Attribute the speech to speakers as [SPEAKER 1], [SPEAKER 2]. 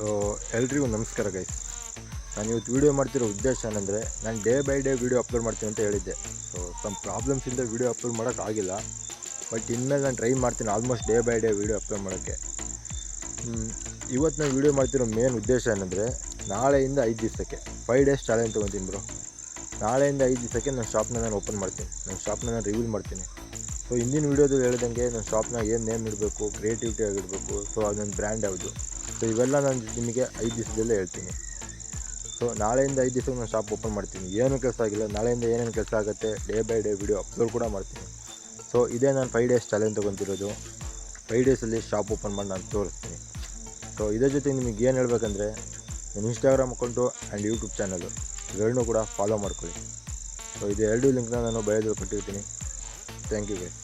[SPEAKER 1] So ಎಲ್ರಿಗೂ ನಮಸ್ಕಾರ guys. ನಾನು ಇವತ್ತು ವೀಡಿಯೋ ಮಾಡ್ತಿರೋ ಉದ್ದೇಶ ಏನಂದರೆ, ನಾನು day by day video upload ಮಾಡ್ತೀನಿ ಅಂತ ಹೇಳಿದ್ದೆ. ಸೊ ಸಮ್ ಪ್ರಾಬ್ಲಮ್ಸಿಂದ ವೀಡಿಯೋ ಅಪ್ಲೋಡ್ ಮಾಡೋಕ್ಕಾಗಿಲ್ಲ. ಬಟ್ ಇನ್ಮೇಲೆ ನಾನು ಟ್ರೈ ಮಾಡ್ತೀನಿ almost day by day video upload ಮಾಡೋಕ್ಕೆ. ಇವತ್ತು ನಾನು ವೀಡಿಯೋ ಮಾಡ್ತಿರೋ ಮೇನ್ ಉದ್ದೇಶ ಏನಂದರೆ, ನಾಳೆಯಿಂದ 5 ದಿವಸಕ್ಕೆ 5 ಡೇಸ್ ಚಾಲೆಂಜ್ ತೊಗೊತೀನಿ ಬ್ರೋ. ನಾಳೆಯಿಂದ 5 ದಿವಸಕ್ಕೆ ನನ್ನ ಶಾಪ್ನ ನಾನು ಓಪನ್ ಮಾಡ್ತೀನಿ, ನನ್ನ ಶಾಪ್ನ ನಾನು ರಿವೀಲ್ ಮಾಡ್ತೀನಿ. ಸೊ ಹಿಂದಿನ ವೀಡಿಯೋದಲ್ಲಿ ಹೇಳ್ದಂಗೆ ನನ್ನ ಶಾಪ್ನ ಏನು ನೇಮ್ ಇಡಬೇಕು, ಕ್ರಿಯೇಟಿವಿಟಿ ಆಗಿಡಬೇಕು, ಸೊ ಅದೊಂದು ಬ್ರ್ಯಾಂಡ್ ಯಾವುದು, ಸೊ ಇವೆಲ್ಲ ನಾನು ನಿಮಗೆ 5 ದಿವಸದಲ್ಲೇ ಹೇಳ್ತೀನಿ. ಸೊ ನಾಳೆಯಿಂದ 5 ದಿವಸಕ್ಕೆ ನಾನು ಶಾಪ್ ಓಪನ್ ಮಾಡ್ತೀನಿ. ಏನೂ ಕೆಲಸ ಆಗಿಲ್ಲ, ನಾಳೆಯಿಂದ ಏನೇನು ಕೆಲಸ ಆಗುತ್ತೆ day by day video upload ಕೂಡ ಮಾಡ್ತೀನಿ. ಸೊ ಇದೇ ನಾನು 5 ಡೇಸ್ ಚಾಲೆಂಜ್ ತೊಗೊತಿರೋದು. 5 ಡೇಸಲ್ಲಿ ಶಾಪ್ ಓಪನ್ ಮಾಡಿ ನಾನು ತೋರಿಸ್ತೀನಿ. ಸೊ ಇದ್ರ ಜೊತೆ ನಿಮಗೆ ಏನು ಹೇಳಬೇಕಂದ್ರೆ, ನನ್ನ Instagram account and YouTube channel ಇವೆರಡನ್ನೂ ಕೂಡ ಫಾಲೋ ಮಾಡ್ಕೊಳ್ಳಿ. ಸೊ ಇದು 2 ಲಿಂಕ್ನ ನಾನು ಬಯೋದಲ್ಲಿ ಕೊಟ್ಟಿರ್ತೀನಿ. Thank you guys.